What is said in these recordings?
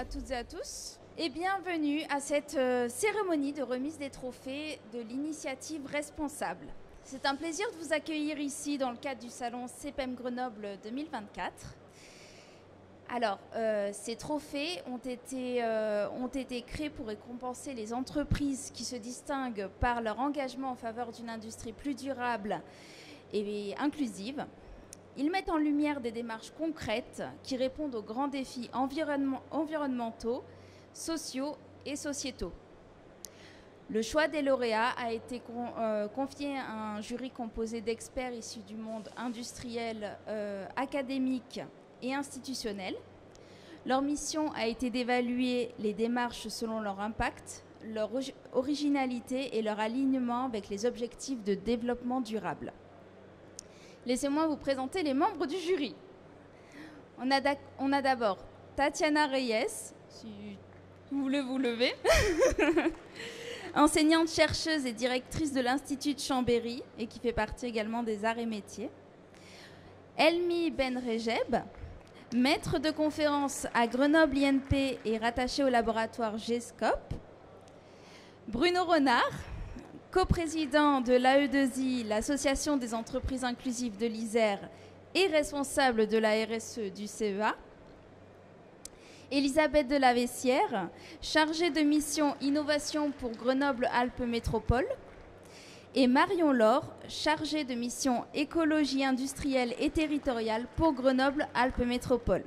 à toutes et à tous et bienvenue à cette cérémonie de remise des trophées de l'initiative responsable. C'est un plaisir de vous accueillir ici dans le cadre du salon CPEM Grenoble 2024. Alors, ces trophées ont été créés pour récompenser les entreprises qui se distinguent par leur engagement en faveur d'une industrie plus durable et inclusive. Ils mettent en lumière des démarches concrètes qui répondent aux grands défis environnementaux, sociaux et sociétaux. Le choix des lauréats a été confié à un jury composé d'experts issus du monde industriel, académique et institutionnel. Leur mission a été d'évaluer les démarches selon leur impact, leur originalité et leur alignement avec les objectifs de développement durable. Laissez-moi vous présenter les membres du jury. On a d'abord Tatiana Reyes, si vous voulez vous lever, enseignante, chercheuse et directrice de l'Institut de Chambéry et qui fait partie également des arts et métiers. Elmi Benrejeb, maître de conférence à Grenoble INP et rattachée au laboratoire GESCOP. Bruno Renard, coprésident de l'AE2I, l'Association des entreprises inclusives de l'Isère, et responsable de la RSE du CEA. Elisabeth Delavessière, chargée de mission innovation pour Grenoble-Alpes Métropole. Et Marion Laure, chargée de mission écologie industrielle et territoriale pour Grenoble-Alpes Métropole.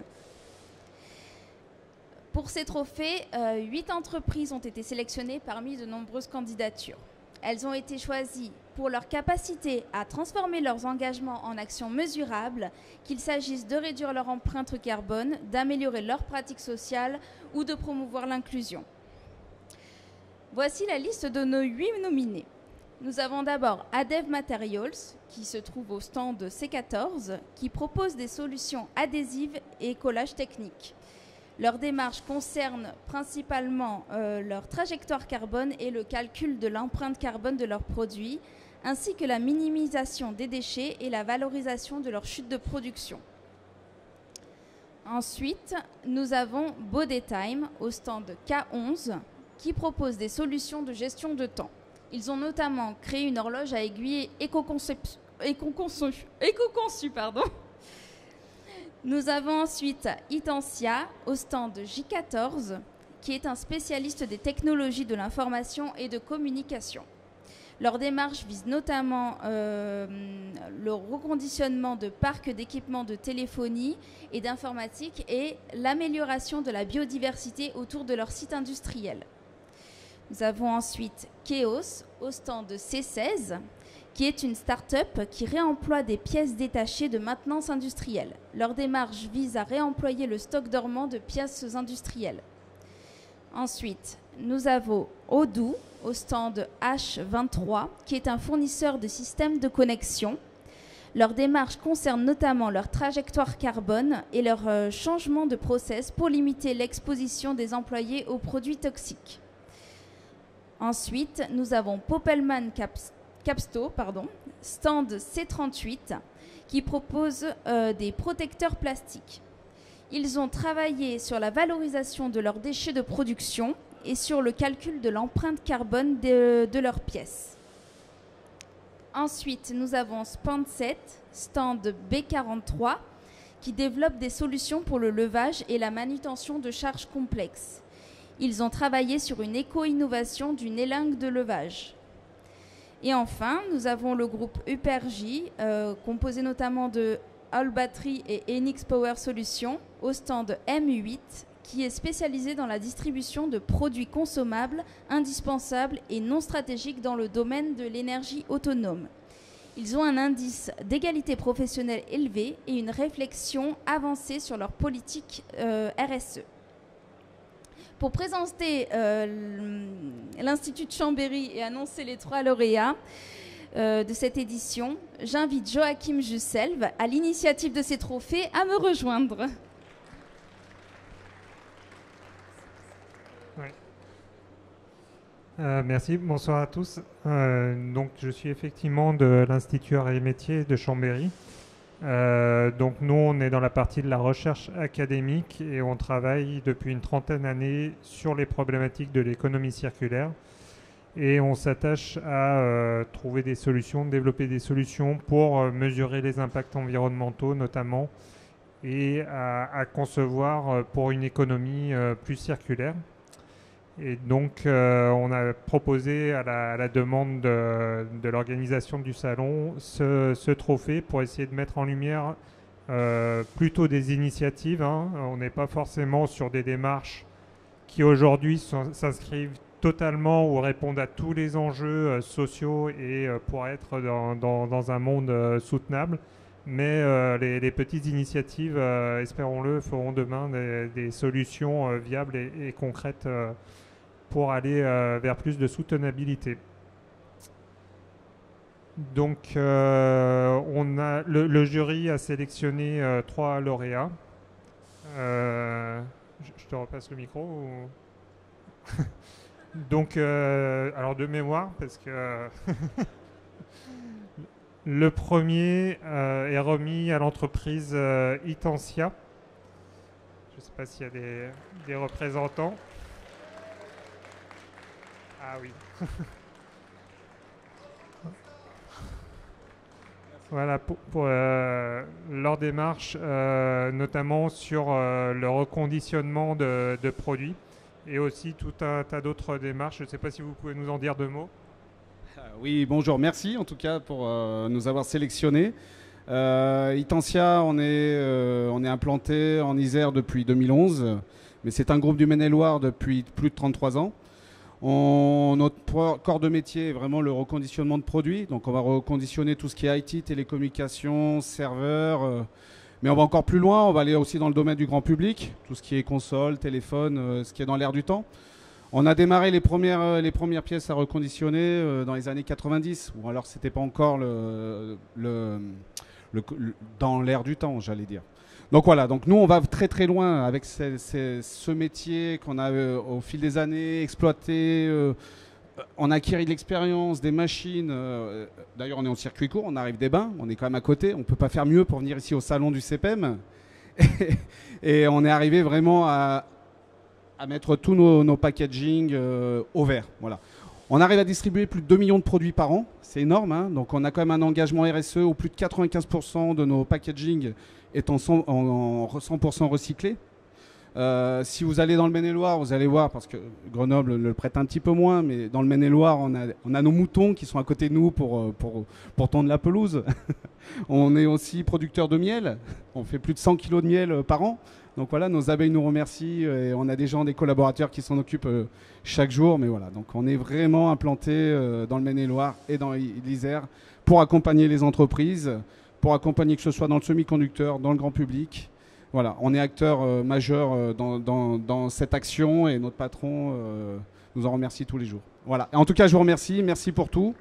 Pour ces trophées, 8 entreprises ont été sélectionnées parmi de nombreuses candidatures. Elles ont été choisies pour leur capacité à transformer leurs engagements en actions mesurables, qu'il s'agisse de réduire leur empreinte carbone, d'améliorer leurs pratiques sociales ou de promouvoir l'inclusion. Voici la liste de nos 8 nominés. Nous avons d'abord Adev Materials, qui se trouve au stand C14, qui propose des solutions adhésives et collages techniques. Leur démarche concerne principalement leur trajectoire carbone et le calcul de l'empreinte carbone de leurs produits, ainsi que la minimisation des déchets et la valorisation de leur chute de production. Ensuite, nous avons Bodetime au stand K11, qui propose des solutions de gestion de temps. Ils ont notamment créé une horloge à aiguille éco-conçue. Nous avons ensuite Itensia au stand J14, qui est un spécialiste des technologies de l'information et de communication. Leur démarche vise notamment le reconditionnement de parcs d'équipements de téléphonie et d'informatique et l'amélioration de la biodiversité autour de leur site industriel. Nous avons ensuite Keos au stand C16, qui est une start-up qui réemploie des pièces détachées de maintenance industrielle. Leur démarche vise à réemployer le stock dormant de pièces industrielles. Ensuite, nous avons Odoo au stand H23, qui est un fournisseur de systèmes de connexion. Leur démarche concerne notamment leur trajectoire carbone et leur changement de process pour limiter l'exposition des employés aux produits toxiques. Ensuite, nous avons Popelman Capsto, stand C38, qui propose des protecteurs plastiques. Ils ont travaillé sur la valorisation de leurs déchets de production et sur le calcul de l'empreinte carbone de leurs pièces. Ensuite, nous avons Spanset, stand B43, qui développe des solutions pour le levage et la manutention de charges complexes. Ils ont travaillé sur une éco-innovation d'une élingue de levage. Et enfin, nous avons le groupe UPERJ, composé notamment de All Battery et Enix Power Solutions, au stand M8, qui est spécialisé dans la distribution de produits consommables, indispensables et non stratégiques dans le domaine de l'énergie autonome. Ils ont un indice d'égalité professionnelle élevé et une réflexion avancée sur leur politique RSE. Pour présenter l'Institut de Chambéry et annoncer les 3 lauréats de cette édition, j'invite Joachim Jusselve, à l'initiative de ces trophées, à me rejoindre. Ouais. Merci, bonsoir à tous. Donc, je suis effectivement de l'Institut Arts et Métiers de Chambéry. Donc nous, on est dans la partie de la recherche académique et on travaille depuis une trentaine d'années sur les problématiques de l'économie circulaire. Et on s'attache à trouver des solutions, développer des solutions pour mesurer les impacts environnementaux notamment et à concevoir pour une économie plus circulaire. Et donc on a proposé à la demande de l'organisation du salon ce trophée pour essayer de mettre en lumière plutôt des initiatives. Hein. On n'est pas forcément sur des démarches qui aujourd'hui s'inscrivent totalement ou répondent à tous les enjeux sociaux et pour être dans un monde soutenable. Mais les petites initiatives, espérons-le, feront demain des solutions viables et concrètes pour aller vers plus de soutenabilité. Donc, le jury a sélectionné 3 lauréats. Je te repasse le micro ou... Donc, alors de mémoire, parce que le premier est remis à l'entreprise Itensia. Je ne sais pas s'il y a des représentants. Ah oui. Voilà, pour leur démarche, notamment sur le reconditionnement de produits et aussi tout un tas d'autres démarches. Je ne sais pas si vous pouvez nous en dire 2 mots. Oui, bonjour, merci en tout cas pour nous avoir sélectionnés. Itensia, on est implanté en Isère depuis 2011, mais c'est un groupe du Maine-et-Loire depuis plus de 33 ans. Notre corps de métier est vraiment le reconditionnement de produits. Donc on va reconditionner tout ce qui est IT, télécommunications, serveurs. Mais on va encore plus loin, on va aller aussi dans le domaine du grand public. Tout ce qui est console, téléphone, ce qui est dans l'air du temps. On a démarré les premières pièces à reconditionner dans les années 90. Ou alors c'était pas encore dans l'air du temps, j'allais dire. Donc voilà, donc nous on va très très loin avec ce métier qu'on a au fil des années exploité. On a acquis de l'expérience, des machines. D'ailleurs on est en circuit court, on arrive des bains, on est quand même à côté. On ne peut pas faire mieux pour venir ici au salon du CPEM. Et on est arrivé vraiment à mettre tous nos packaging au vert. Voilà. On arrive à distribuer plus de 2 millions de produits par an, c'est énorme. Hein. Donc on a quand même un engagement RSE où plus de 95% de nos packaging est en 100% recyclé. Si vous allez dans le Maine-et-Loire, vous allez voir, parce que Grenoble le prête un petit peu moins, mais dans le Maine-et-Loire, on a nos moutons qui sont à côté de nous pour tondre la pelouse. On est aussi producteur de miel, on fait plus de 100 kilos de miel par an. Donc voilà, nos abeilles nous remercient et on a des collaborateurs qui s'en occupent chaque jour. Mais voilà, donc on est vraiment implanté dans le Maine-et-Loire et dans l'Isère pour accompagner les entreprises, pour accompagner que ce soit dans le semi-conducteur, dans le grand public. Voilà, on est acteur majeur dans cette action et notre patron nous en remercie tous les jours. Voilà, en tout cas je vous remercie, merci pour tout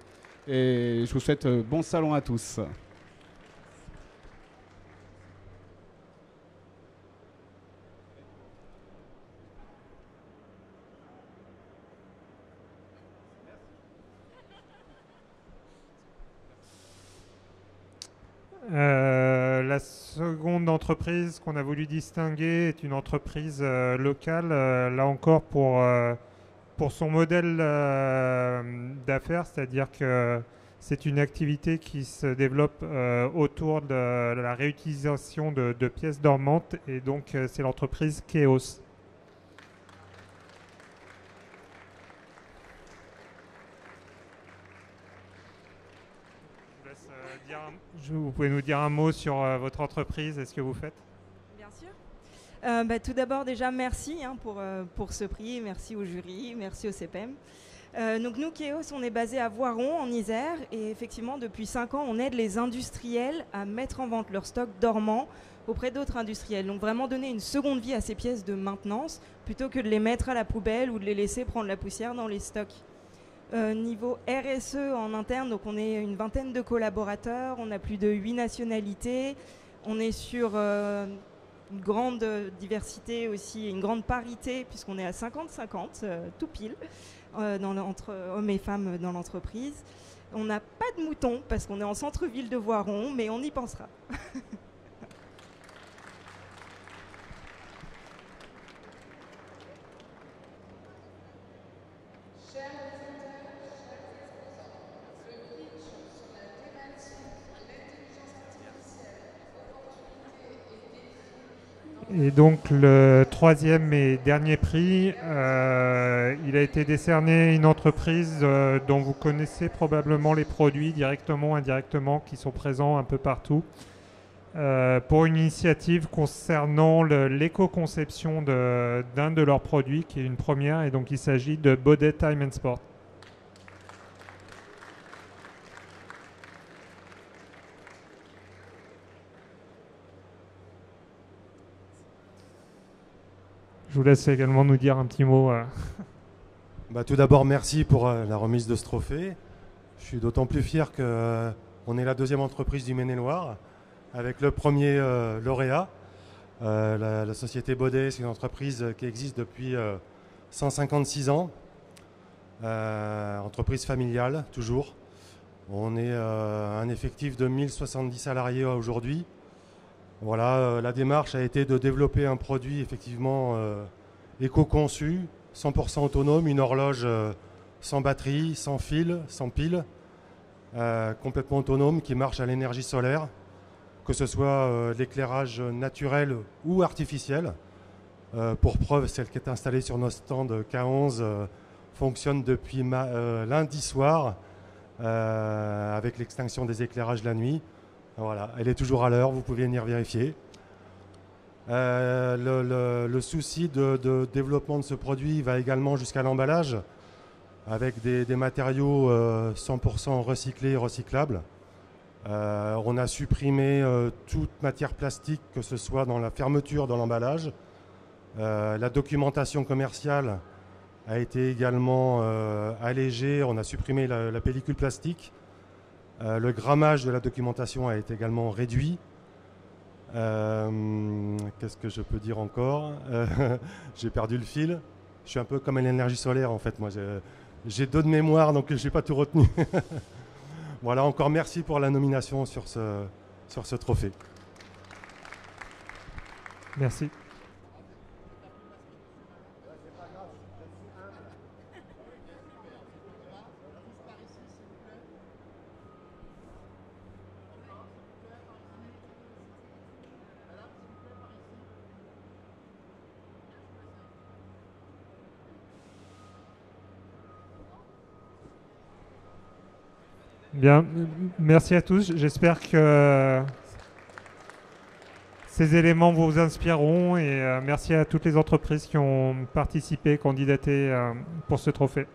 et je vous souhaite bon salon à tous. La seconde entreprise qu'on a voulu distinguer est une entreprise locale, là encore pour son modèle d'affaires, c'est-à-dire que c'est une activité qui se développe autour de la réutilisation de pièces dormantes et donc c'est l'entreprise Keos. Vous pouvez nous dire un mot sur votre entreprise et ce que vous faites? Bien sûr. Tout d'abord, déjà, merci pour ce prix. Merci au jury, merci au CPEM. Donc nous, Keos, on est basé à Voiron, en Isère. Et effectivement, depuis 5 ans, on aide les industriels à mettre en vente leur stock dormant auprès d'autres industriels. Donc vraiment donner une seconde vie à ces pièces de maintenance plutôt que de les mettre à la poubelle ou de les laisser prendre la poussière dans les stocks. Niveau RSE en interne, donc on est une vingtaine de collaborateurs, on a plus de 8 nationalités, on est sur une grande diversité aussi, une grande parité puisqu'on est à 50-50, tout pile, entre hommes et femmes dans l'entreprise. On n'a pas de moutons parce qu'on est en centre-ville de Voiron, mais on y pensera. Et donc le troisième et dernier prix, il a été décerné à une entreprise dont vous connaissez probablement les produits directement ou indirectement qui sont présents un peu partout, pour une initiative concernant l'éco-conception d'un de leurs produits qui est une première, et donc il s'agit de Baudet Time and Sport. Je vous laisse également nous dire un petit mot. Tout d'abord, merci pour la remise de ce trophée. Je suis d'autant plus fier qu'on est la deuxième entreprise du Maine-et-Loire avec le premier lauréat. La société Baudet, c'est une entreprise qui existe depuis 156 ans. Entreprise familiale, toujours. On est un effectif de 1070 salariés aujourd'hui. Voilà, la démarche a été de développer un produit effectivement éco-conçu, 100% autonome, une horloge sans batterie, sans fil, sans pile, complètement autonome qui marche à l'énergie solaire, que ce soit l'éclairage naturel ou artificiel. Pour preuve, celle qui est installée sur nos stands K11 fonctionne depuis lundi soir avec l'extinction des éclairages la nuit. Voilà, elle est toujours à l'heure, vous pouvez venir vérifier. Le souci de développement de ce produit va également jusqu'à l'emballage, avec des matériaux 100% recyclés et recyclables. On a supprimé toute matière plastique, que ce soit dans la fermeture, dans l'emballage. La documentation commerciale a été également allégée, on a supprimé la pellicule plastique. Le grammage de la documentation a été également réduit. Qu'est-ce que je peux dire encore? J'ai perdu le fil. Je suis un peu comme à l'énergie solaire en fait. Moi, j'ai deux de mémoire, donc je n'ai pas tout retenu. Voilà, encore merci pour la nomination sur ce trophée. Merci. Bien, merci à tous. J'espère que ces éléments vous inspireront et merci à toutes les entreprises qui ont participé, candidaté pour ce trophée.